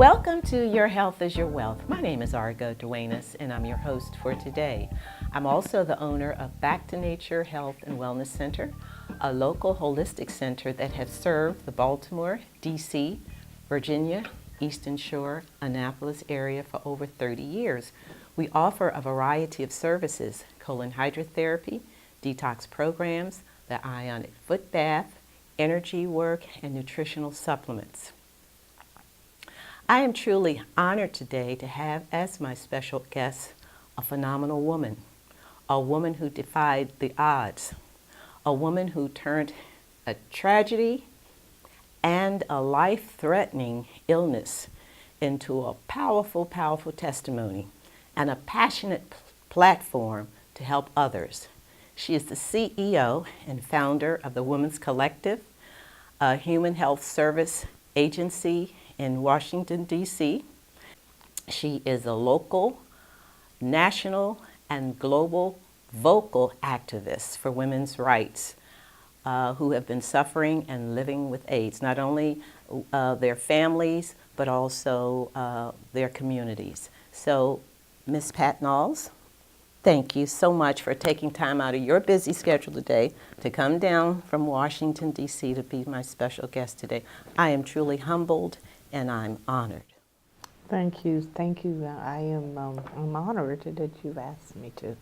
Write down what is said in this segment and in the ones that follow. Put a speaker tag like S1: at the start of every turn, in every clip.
S1: Welcome to Your Health is Your Wealth. My name is Argo Duenas, and I'm your host for today. I'm also the owner of Back to Nature Health and Wellness Center, a local holistic center that has served the Baltimore, D.C., Virginia, Eastern Shore, Annapolis area for over 30 years. We offer a variety of services: colon hydrotherapy, detox programs, the ionic foot bath, energy work, and nutritional supplements. I am truly honored today to have as my special guest a phenomenal woman, a woman who defied the odds, a woman who turned a tragedy and a life-threatening illness into a powerful, powerful testimony and a passionate platform to help others. She is the CEO and founder of the Women's Collective, a human health service agency in Washington, D.C. She is a local, national, and global vocal activist for women's rights who have been suffering and living with AIDS, not only their families, but also their communities. So, Ms. Pat Knowles, thank you so much for taking time out of your busy schedule today to come down from Washington, D.C. to be my special guest today. I am truly humbled and I'm honored.
S2: Thank you. I'm honored that you've asked me to,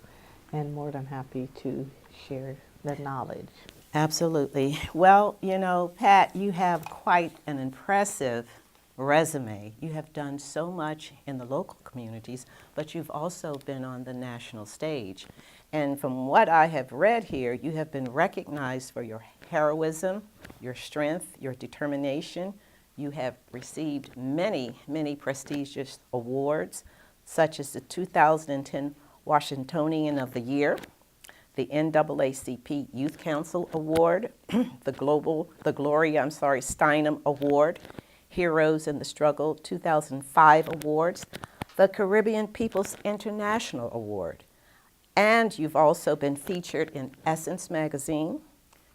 S2: and more than happy to share the knowledge.
S1: Absolutely. Well, you know, Pat, you have quite an impressive resume. You have done so much in the local communities, but you've also been on the national stage. And from what I have read here, you have been recognized for your heroism, your strength, your determination. You have received many, many prestigious awards, such as the 2010 Washingtonian of the Year, the NAACP Youth Council Award, the Gloria Steinem Award, Heroes in the Struggle 2005 awards, the Caribbean People's International Award. And you've also been featured in Essence Magazine,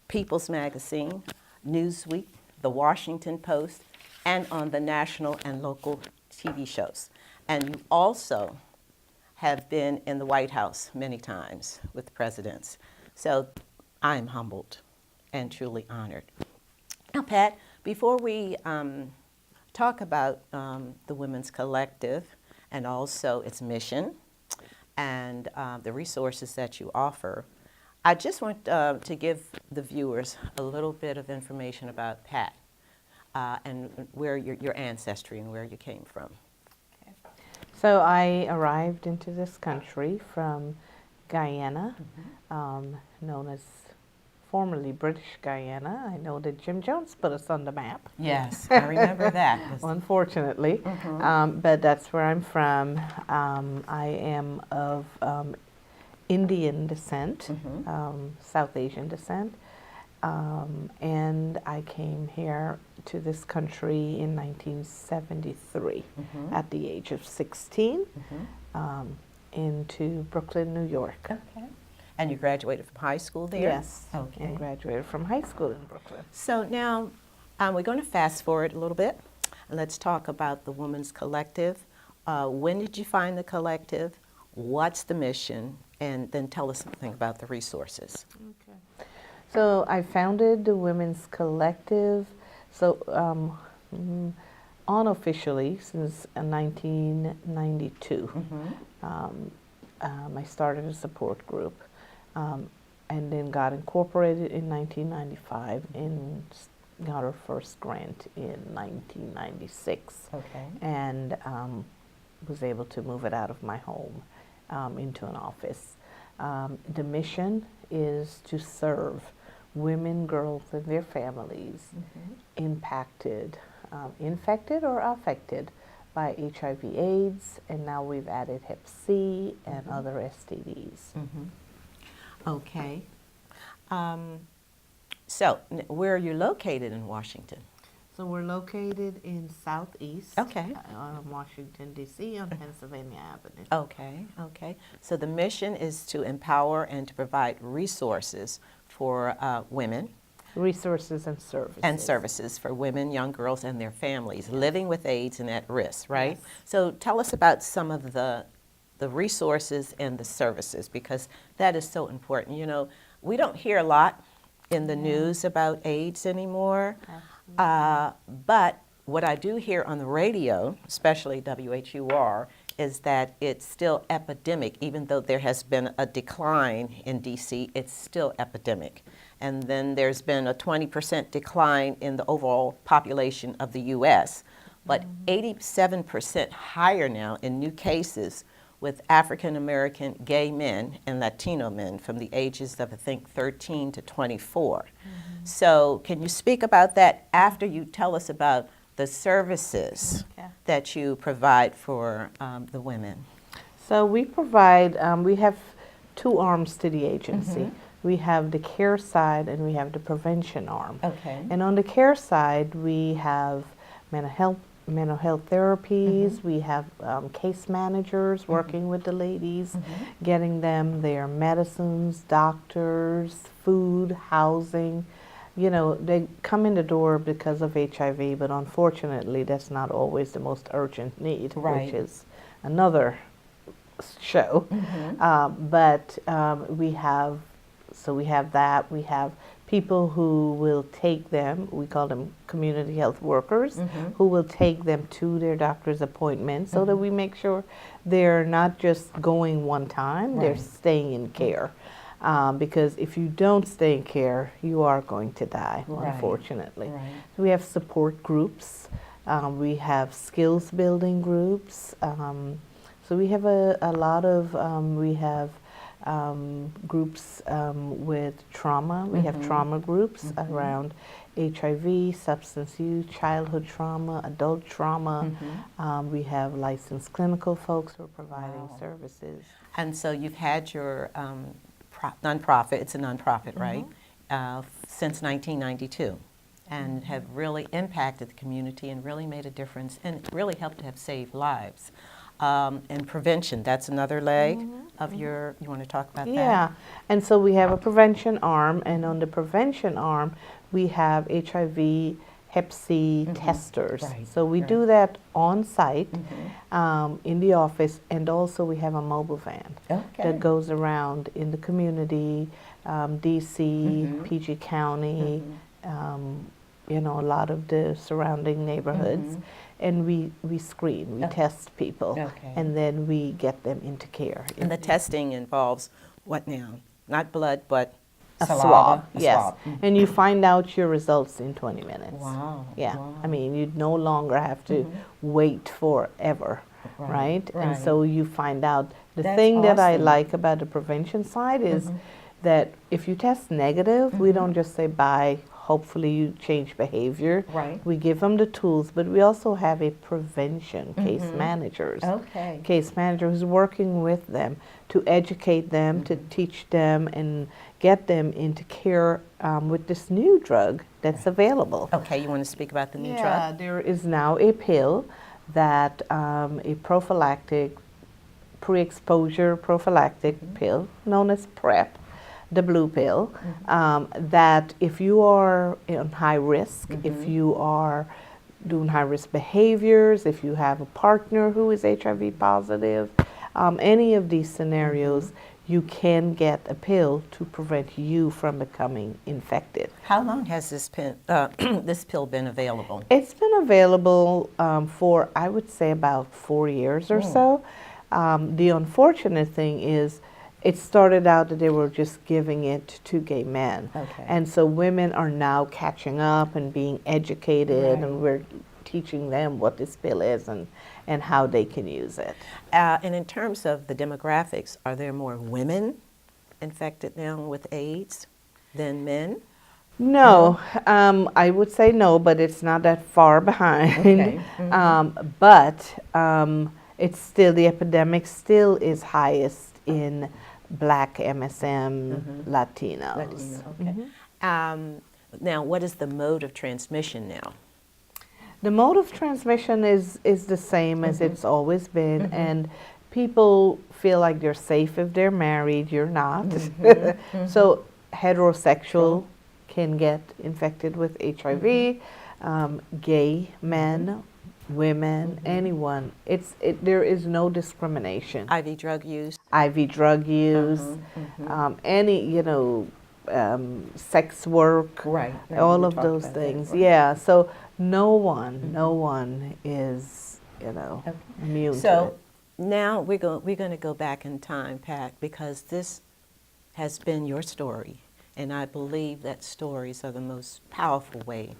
S1: People's Magazine, Newsweek, The Washington Post, and on the national and local TV shows. And you also have been in the White House many times with presidents. So I'm humbled and truly honored. Now, Pat, before we talk about the Women's Collective and also its mission and the resources that you offer, I just want to give the viewers a little bit of information about Pat and where your ancestry and where you came from.
S2: So I arrived into this country from Guyana, known as formerly British Guyana. I know that Jim Jones put us on the map.
S1: Yes, I remember that.
S2: Unfortunately, but that's where I'm from. I am of Indian descent, South Asian descent, and I came here to this country in 1973 at the age of 16 into Brooklyn, New York.
S1: Okay. And you graduated from high school there?
S2: Yes,
S1: okay.
S2: And graduated from high school in Brooklyn.
S1: So now we're going to fast forward a little bit. And let's talk about the Women's Collective. When did you find the collective? What's the mission? And then tell us something about the resources.
S2: Okay. So I founded the Women's Collective, unofficially since 1992. I started a support group and then got incorporated in 1995 and got our first grant in 1996.
S1: Okay.
S2: And was able to move it out of my home into an office. The mission is to serve women, girls, and their families impacted, infected or affected by HIV/AIDS, and now we've added Hep C and other STDs.
S1: Okay. So where are you located in Washington?
S2: So we're located in Southeast Washington, D.C. on Pennsylvania Avenue.
S1: Okay, okay. So the mission is to empower and to provide resources for women
S2: Resources and services.
S1: And services for women, young girls, and their families living with AIDS and at risk, right?
S2: Yes.
S1: So tell us about some of the resources and the services, because that is so important. You know, we don't hear a lot in the news about AIDS anymore, but what I do hear on the radio, especially WHUR, is that it's still epidemic. Even though there has been a decline in DC, it's still epidemic. And then there's been a 20% decline in the overall population of the US, but 87% higher now in new cases with African American gay men and Latino men from the ages of, I think, 13 to 24. So can you speak about that after you tell us about the services that you provide for the women?
S2: So we provide, we have two arms to the agency. We have the care side and we have the prevention arm.
S1: Okay.
S2: And on the care side, we have mental health therapies. We have case managers working with the ladies, getting them their medicines, doctors, food, housing. You know, they come in the door because of HIV, but unfortunately, that's not always the most urgent need,
S1: Right.
S2: which is another show. We have, so we have that. We have people who will take them, we call them community health workers, who will take them to their doctor's appointment so that we make sure they're not just going one time, they're staying in care. Because if you don't stay in care, you are going to die, unfortunately.
S1: Right.
S2: We have support groups. We have skills building groups. So we have a lot of, we have groups with trauma. We have trauma groups around HIV, substance use, childhood trauma, adult trauma. We have licensed clinical folks who are providing services.
S1: And so you've had your nonprofit, it's a nonprofit, right, since 1992, and have really impacted the community and really made a difference and really helped to have saved lives. And prevention, that's another leg of your, you want to talk about that?
S2: Yeah, and so we have a prevention arm, and on the prevention arm, we have HIV, Hep C testers.
S1: Right,
S2: So we do that on site in the office, and also we have a mobile van that goes around in the community, DC, PG County, you know, a lot of the surrounding neighborhoods. And we screen, we test people, and then we get them into care.
S1: And the testing involves what now? Not blood, but
S2: a
S1: saliva?
S2: swab,
S1: A
S2: yes.
S1: swab.
S2: And you find out your results in 20 minutes.
S1: Wow.
S2: Yeah,
S1: Wow.
S2: I mean, you no longer have to wait forever, right? And so you find out. The
S1: That's
S2: thing that I
S1: awesome.
S2: like about the prevention side is that if you test negative, we don't just say bye, hopefully you change behavior.
S1: Right.
S2: We give them the tools, but we also have a prevention case managers.
S1: Okay.
S2: Case manager who's working with them to educate them, to teach them, and get them into care with this new drug that's available.
S1: Okay, you want to speak about the new
S2: Yeah,
S1: drug?
S2: there is now a pill that a prophylactic, pre-exposure prophylactic pill known as PrEP, the blue pill, that if you are on high risk, if you are doing high risk behaviors, if you have a partner who is HIV positive, any of these scenarios, you can get a pill to prevent you from becoming infected.
S1: How long has this this pill been available?
S2: It's been available for, I would say, about 4 years or so. The unfortunate thing is it started out that they were just giving it to gay men.
S1: Okay.
S2: And so women are now catching up and being educated, and we're teaching them what this pill is and how they can use it.
S1: And in terms of the demographics, are there more women infected now with AIDS than men?
S2: No, I would say no, but it's not that far behind.
S1: Okay.
S2: It's still, the epidemic still is highest in Black MSM Latinos.
S1: Latino, okay. Now, what is the mode of transmission now?
S2: The mode of transmission is the same as it's always been, and people feel like they're safe if they're married. You're not. So heterosexual can get infected with HIV, gay men, women, anyone. There is no discrimination.
S1: IV drug use.
S2: IV drug use, any, sex work,
S1: Right.
S2: all of those things. Yeah, so no one is, immune to
S1: So
S2: it.
S1: now we're going to go back in time, Pat, because this has been your story, and I believe that stories are the most powerful way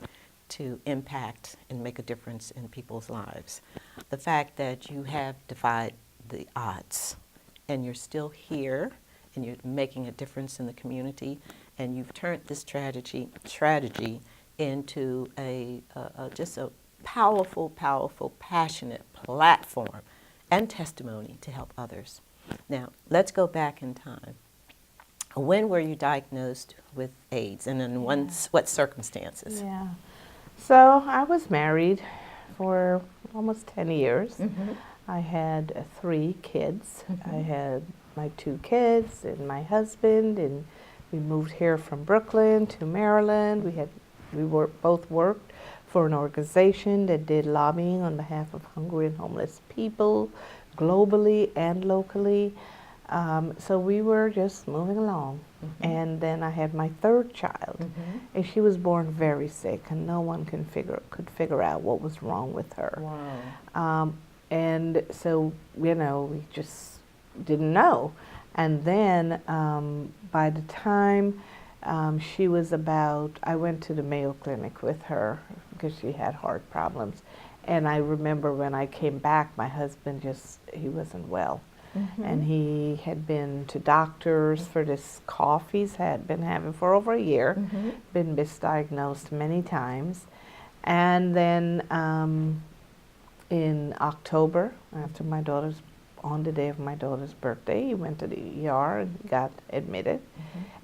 S1: to impact and make a difference in people's lives. The fact that you have defied the odds, and you're still here, and you're making a difference in the community, and you've turned this tragedy into just a powerful, passionate platform and testimony to help others. Now, let's go back in time. When were you diagnosed with AIDS, and in what circumstances?
S2: Yeah. So I was married for almost 10 years. I had 3 kids. I had my 2 kids and my husband, and we moved here from Brooklyn to Maryland. Both worked for an organization that did lobbying on behalf of hungry and homeless people, globally and locally. So we were just moving along. And then I had my 3rd child, and she was born very sick, and no one could figure out what was wrong with her.
S1: Wow.
S2: And so, we just didn't know. And then by the time she was I went to the Mayo Clinic with her because she had heart problems. And I remember when I came back, my husband he wasn't well. And he had been to doctors for this cough he's been having for over a year, been misdiagnosed many times. And then in October, on the day of my daughter's birthday, he went to the ER and got admitted.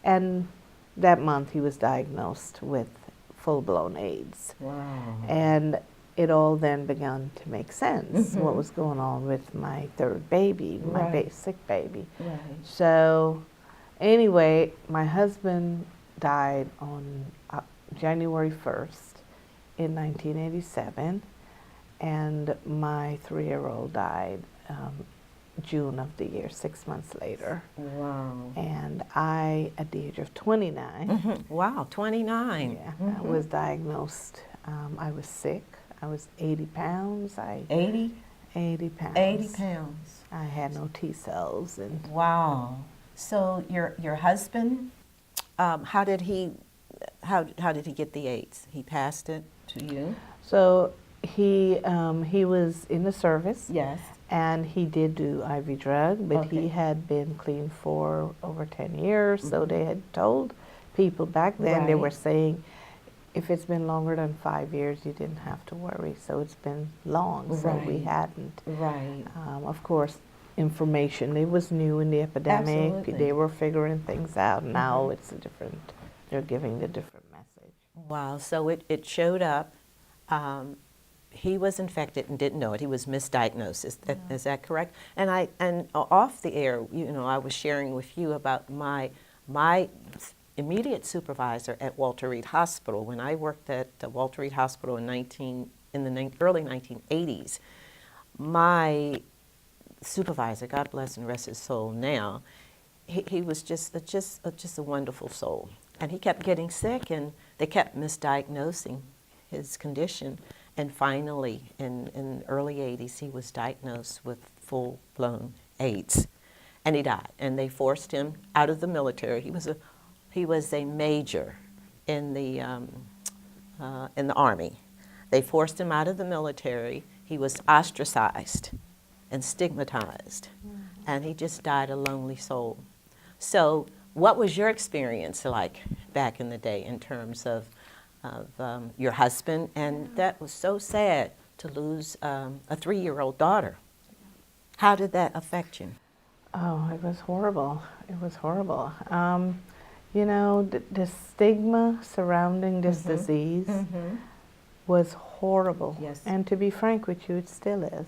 S2: And that month he was diagnosed with full-blown AIDS.
S1: Wow.
S2: And it all then began to make sense, what was going on with my 3rd baby, my sick baby.
S1: Right.
S2: So anyway, my husband died on January 1st in 1987, and my 3-year-old died June of the year, 6 months later.
S1: Wow.
S2: And I, at the age of 29,
S1: Wow, 29.
S2: yeah, I was diagnosed. I was sick. I was 80 pounds.
S1: 80?
S2: 80 pounds.
S1: 80 pounds.
S2: I had no T cells. And
S1: Wow. So your husband, how did he get the AIDS? He passed it to you?
S2: so he was in the service.
S1: Yes.
S2: And he did do IV drug, but
S1: Okay.
S2: he had been clean for over 10 years. So they had told people back then, they
S1: Right.
S2: were saying, if it's been longer than 5 years, you didn't have to worry. So it's been long, so we
S1: Right.
S2: hadn't.
S1: Right.
S2: Of course, information, it was new in the epidemic.
S1: Absolutely.
S2: They were figuring things out. Now it's they're giving the different message.
S1: Wow. So it showed up. He was infected and didn't know it. He was misdiagnosed. Is that correct? And off the air, I was sharing with you about my immediate supervisor at Walter Reed Hospital. When I worked at Walter Reed Hospital in the early 1980s, my supervisor, God bless and rest his soul now, he was just a wonderful soul. And he kept getting sick, and they kept misdiagnosing his condition. And finally, in the early 80s, he was diagnosed with full-blown AIDS, and he died. And they forced him out of the military. He was a major in the Army. They forced him out of the military. He was ostracized and stigmatized, and he just died a lonely soul. So what was your experience like back in the day in terms of your husband? And that was so sad to lose a 3-year-old daughter. How did that affect you?
S2: Oh, it was horrible. It was horrible. The stigma surrounding this disease was horrible.
S1: Yes.
S2: And to be frank with you, it still is.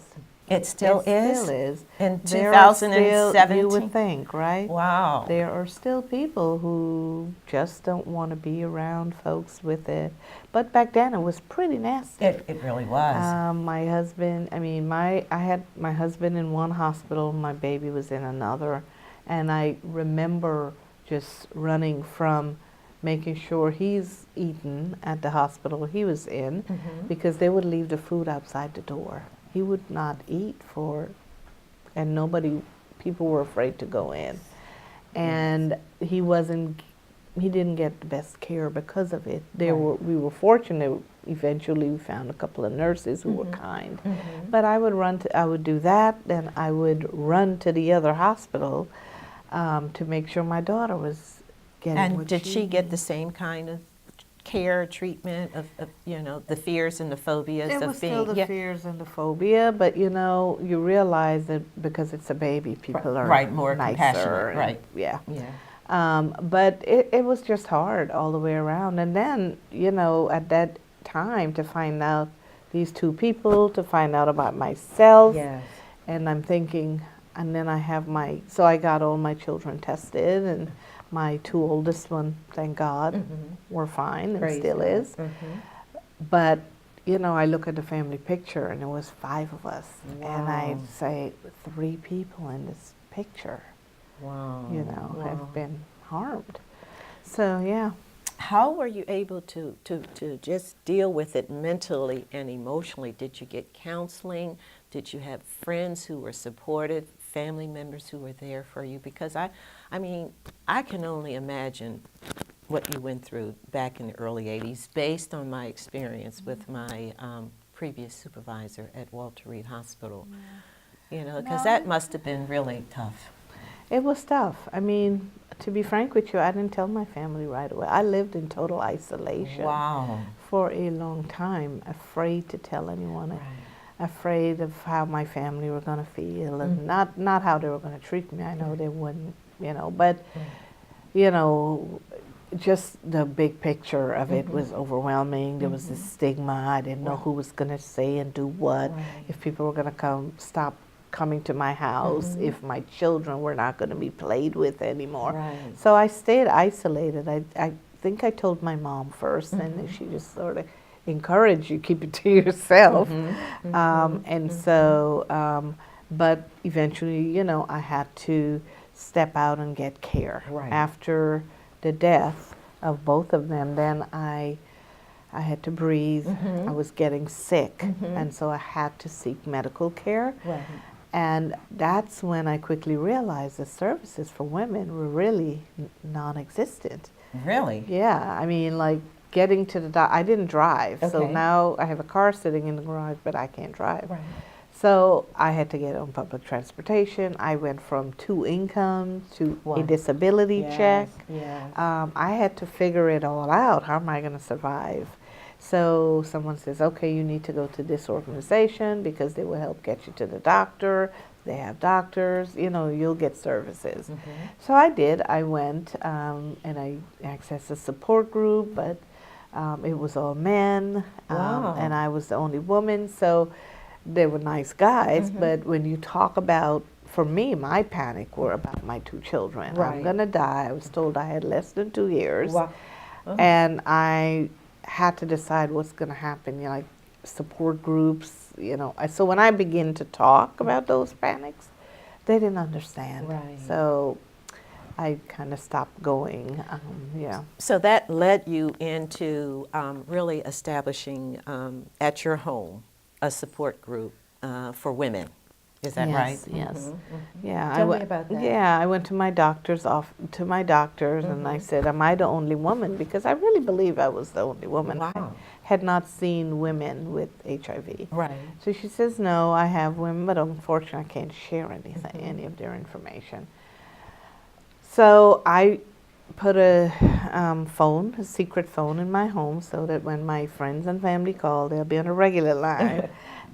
S1: It still
S2: It
S1: is?
S2: still is.
S1: In
S2: There are still,
S1: 2017?
S2: you would think, right?
S1: Wow.
S2: There are still people who just don't want to be around folks with it. But back then it was pretty nasty.
S1: It really was.
S2: My husband, I had my husband in one hospital, my baby was in another, and I remember just running from making sure he's eaten at the hospital he was in, because they would leave the food outside the door. He would not eat and people were afraid to go in. And he didn't get the best care because of it. We were fortunate. Eventually, we found a couple of nurses who were kind. But I would do that, then I would run to the other hospital to make sure my daughter was getting
S1: And
S2: what
S1: did she get
S2: needed.
S1: the same kind of care, treatment of the fears and the phobias
S2: It
S1: of
S2: was
S1: being?
S2: still the fears and the phobia, but you realize that because it's a baby, people are
S1: Right, more
S2: nicer.
S1: compassionate,
S2: and-
S1: right.
S2: Yeah.
S1: Yeah.
S2: But it was just hard all the way around. And then, at that time to find out these two people, to find out about myself.
S1: Yes.
S2: And I'm thinking, and then so I got all my children tested, and my two oldest one, thank God, were fine and still is. But, I look at the family picture and it was 5 of us. And I
S1: Wow.
S2: say, 3 people in this picture,
S1: Wow. Wow.
S2: have been harmed. So, yeah.
S1: How were you able to just deal with it mentally and emotionally? Did you get counseling? Did you have friends who were supportive, family members who were there for you? Because I can only imagine what you went through back in the early 80s based on my experience with my previous supervisor at Walter Reed Hospital. Because that must have been really tough.
S2: It was tough. To be frank with you, I didn't tell my family right away. I lived in total isolation
S1: Wow.
S2: for a long time, afraid to tell anyone,
S1: Right.
S2: afraid of how my family were going to feel, and not how they were going to treat me. I know they wouldn't, but just the big picture of it was overwhelming. There was this stigma. I didn't know who was going to say and do what,
S1: Right.
S2: if people were going to stop coming to my house, if my children were not going to be played with anymore.
S1: Right.
S2: So I stayed isolated. I think I told my mom first, and she just sort of encouraged you, keep it to yourself. But eventually, I had to step out and get care.
S1: Right.
S2: After the death of both of them, then I had to breathe. I was getting sick, and so I had to seek medical care.
S1: Right.
S2: And that's when I quickly realized the services for women were really non-existent.
S1: Really?
S2: Yeah, like getting to the doctor. I didn't drive, so
S1: Okay.
S2: now I have a car sitting in the garage, but I can't drive.
S1: Right.
S2: So I had to get on public transportation. I went from 2 incomes to a
S1: Wow.
S2: disability check.
S1: Yes.
S2: I had to figure it all out. How am I going to survive? So someone says, okay, you need to go to this organization because they will help get you to the doctor. They have doctors, you'll get services. So I did. I went and I accessed a support group, but it was all men,
S1: Wow.
S2: and I was the only woman. So they were nice guys, but when you talk about, for me, my panic were about my 2 children.
S1: Right.
S2: I'm going to die. I was told I had less than 2 years.
S1: Wow. Oh.
S2: And I had to decide what's going to happen, like support groups, So when I begin to talk about those panics, they didn't understand.
S1: Right.
S2: So I kind of stopped going, yeah.
S1: So that led you into really establishing at your home a support group for women. Is that right?
S2: Yes. Yeah.
S1: Tell me about that.
S2: Yeah, I went to my doctors and I said, am I the only woman? Because I really believe I was the only woman.
S1: Wow.
S2: I had not seen women with HIV.
S1: Right.
S2: So she says, no, I have women, but unfortunately I can't share any of their information. So I put a secret phone in my home so that when my friends and family call, they'll be on a regular line.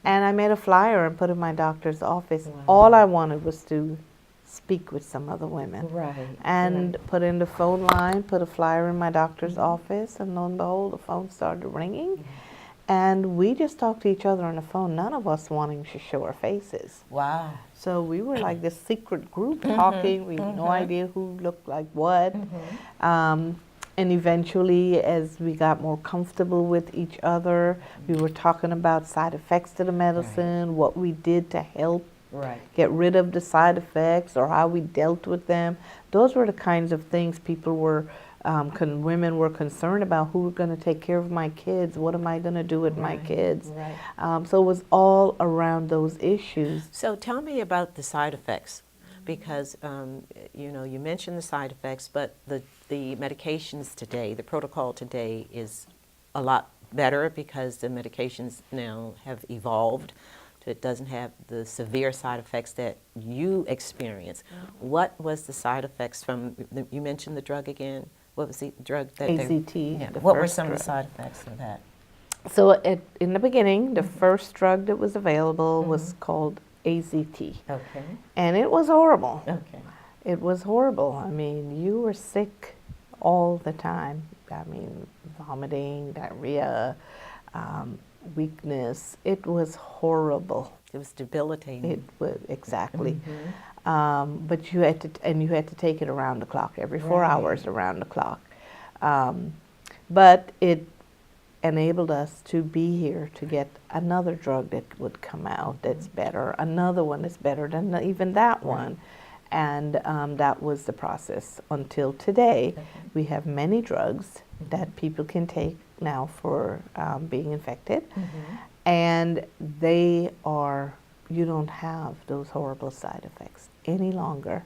S2: And I made a flyer and put in my doctor's office.
S1: Wow.
S2: All I wanted was to speak with some other women.
S1: Right.
S2: And put in the phone line, put a flyer in my doctor's office, and lo and behold, the phone started ringing. And we just talked to each other on the phone, none of us wanting to show our faces.
S1: Wow.
S2: So we were like this secret group talking. We had no idea who looked like what. And eventually, as we got more comfortable with each other, we were talking about side effects to the medicine, what we did to help
S1: Right.
S2: get rid of the side effects or how we dealt with them. Those were the kinds of things people were, women were concerned about. Who's going to take care of my kids? What am I going to do with my kids?
S1: Right.
S2: So it was all around those issues.
S1: So tell me about the side effects, because you know, you mentioned the side effects, but the medications today, the protocol today is a lot better because the medications now have evolved. It doesn't have the severe side effects that you experience. What was the side effects from, you mentioned the drug again? What was the drug that
S2: AZT.
S1: Yeah.
S2: the
S1: What were
S2: first
S1: some of
S2: drug.
S1: the side effects of that?
S2: So in the beginning, the first drug that was available was called AZT.
S1: Okay.
S2: And it was horrible.
S1: Okay.
S2: It was horrible. I mean, you were sick all the time. I mean, vomiting, diarrhea, weakness. It was horrible.
S1: It was debilitating.
S2: It was exactly. But you had to take it around the clock, every 4
S1: Right.
S2: hours around the clock. But it enabled us to be here to get another drug that would come out that's better, another one that's better than even that one. And that was the process until today. We have many drugs that people can take now for being infected. And they are, you don't have those horrible side effects any longer.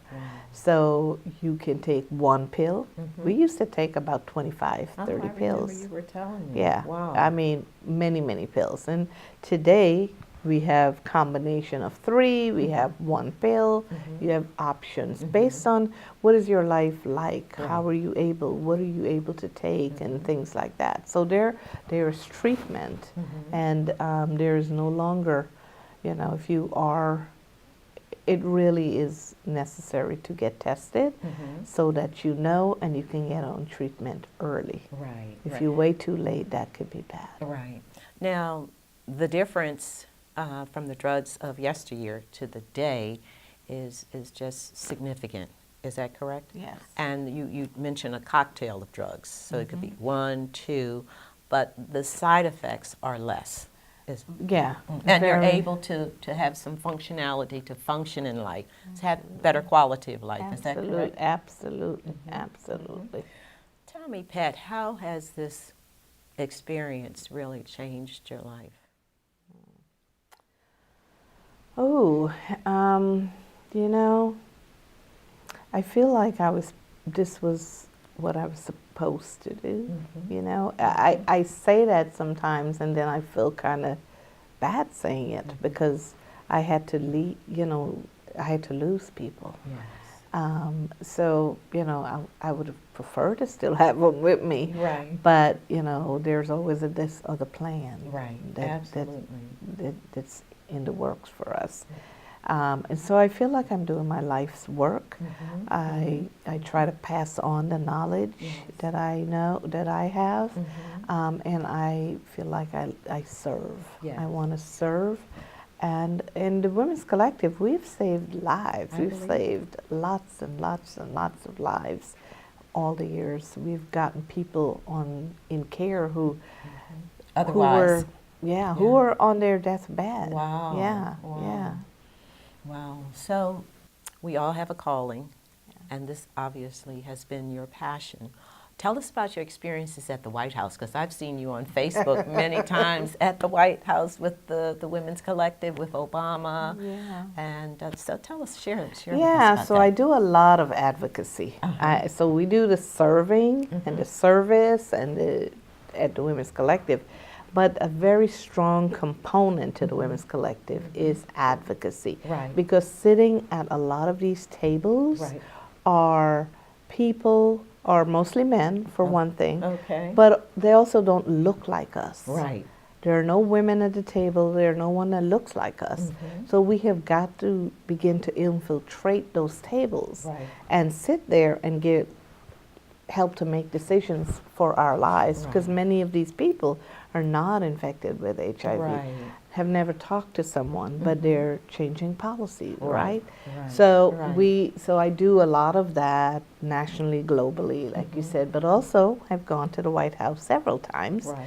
S2: So you can take one pill. We used to take about 25, 30 pills.
S1: You were telling me.
S2: Yeah,
S1: Wow.
S2: I mean, many pills. And today we have combination of 3, we have one pill, you have options based on what is your life like, how are you able, what are you able to take and things like that. So there's treatment and there is no longer, you know, if you are, it really is necessary to get tested so that you know and you can get on treatment early.
S1: Right.
S2: If you wait too late, that could be bad.
S1: Right. Now, the difference from the drugs of yesteryear to the day is just significant. Is that correct?
S2: Yes.
S1: And you mentioned a cocktail of drugs, so it could be 1, 2, but the side effects are less.
S2: Yeah.
S1: And you're
S2: very-
S1: able to have some functionality to function in life, to have better quality of life. Is that correct?
S2: Absolutely, absolutely.
S1: Tell me, Pat, how has this experience really changed your life?
S2: Oh, you know, I feel like this was what I was supposed to do, you know. I say that sometimes and then I feel kind of bad saying it because I had to leave, you know, I had to lose people.
S1: Yes.
S2: So, you know, I would have preferred to still have them with me.
S1: Right.
S2: But, you know, there's always this other plan.
S1: Right. Absolutely.
S2: That's in the works for us. And so I feel like I'm doing my life's work. I try to pass on the knowledge that I know, that I have, and I feel like I serve.
S1: Yes.
S2: I want to serve. And in the Women's Collective, we've saved lives. We've saved lots and lots and lots of lives all the years. We've gotten people in care who
S1: Otherwise.
S2: who were on their deathbed.
S1: Wow.
S2: Yeah,
S1: Wow.
S2: yeah.
S1: Wow. So we all have a calling, and this obviously has been your passion. Tell us about your experiences at the White House, because I've seen you on Facebook many times at the White House with the Women's Collective, with Obama.
S2: Yeah.
S1: And so tell us, share with us
S2: Yeah,
S1: about
S2: so
S1: that.
S2: I do a lot of advocacy. So we do the serving and the service and at the Women's Collective. But a very strong component to the Women's Collective is advocacy.
S1: Right.
S2: Because sitting at a lot of these tables
S1: Right.
S2: are people, are mostly men, for one thing.
S1: Okay.
S2: But they also don't look like us.
S1: Right.
S2: There are no women at the table. There are no one that looks like us. So we have got to begin to infiltrate those tables
S1: Right.
S2: and sit there and get help to make decisions for our lives, because
S1: Right.
S2: many of these people are not infected with HIV,
S1: Right.
S2: have never talked to someone, but they're changing policy, right?
S1: Right.
S2: So
S1: Right.
S2: so I do a lot of that nationally, globally, like you said, but also I've gone to the White House several times,
S1: Right.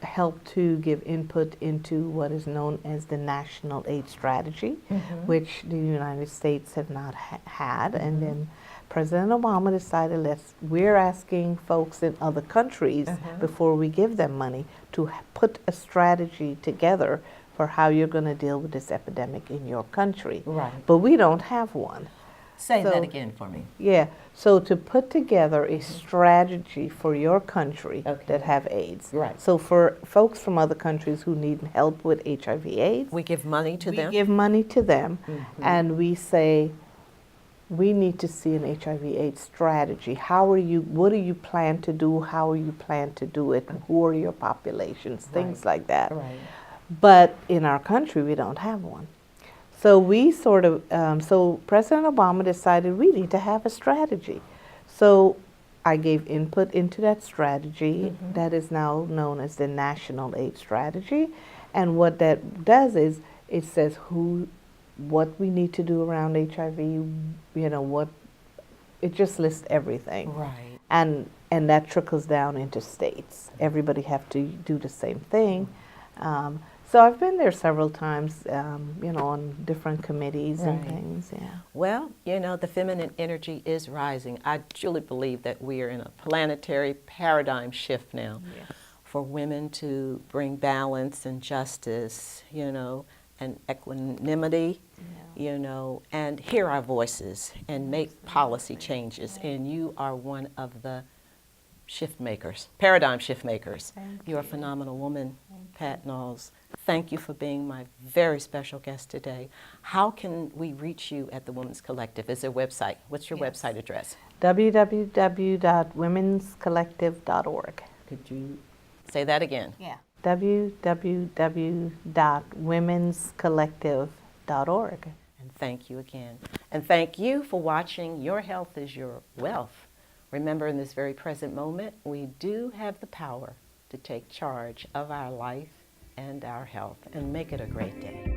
S2: helped to give input into what is known as the National AIDS Strategy, which the United States have not had, and then President Obama decided we're asking folks in other countries before we give them money to put a strategy together for how you're going to deal with this epidemic in your country.
S1: Right.
S2: But we don't have one.
S1: Say
S2: So-
S1: that again for me.
S2: Yeah, so to put together a strategy for your country
S1: Okay.
S2: that have AIDS.
S1: Right.
S2: So for folks from other countries who need help with HIV/AIDS,
S1: We give money to
S2: we
S1: them.
S2: give money to them, and we say, we need to see an HIV/AIDS strategy. What do you plan to do? How are you plan to do it? Who are your populations? Things like that.
S1: Right.
S2: But in our country, we don't have one. So we sort of, so President Obama decided we need to have a strategy. So I gave input into that strategy that is now known as the National AIDS Strategy. And what that does is it says what we need to do around HIV, it just lists everything.
S1: Right.
S2: And that trickles down into states. Everybody have to do the same thing. So I've been there several times, on different committees and
S1: Right.
S2: things, yeah.
S1: Well, the feminine energy is rising. I truly believe that we are in a planetary paradigm shift now for women to bring balance and justice, and equanimity, and hear our voices and make policy changes. And you are one of the shift makers, paradigm shift makers. You're a phenomenal woman, Pat Knowles. Thank you for being my very special guest today. How can we reach you at the Women's Collective? Is there a website? What's your website address?
S2: www.womenscollective.org.
S1: Could you say that again?
S2: Yeah. www.womenscollective.org.
S1: And thank you again. And thank you for watching Your Health is Your Wealth. Remember, in this very present moment, we do have the power to take charge of our life and our health and make it a great day.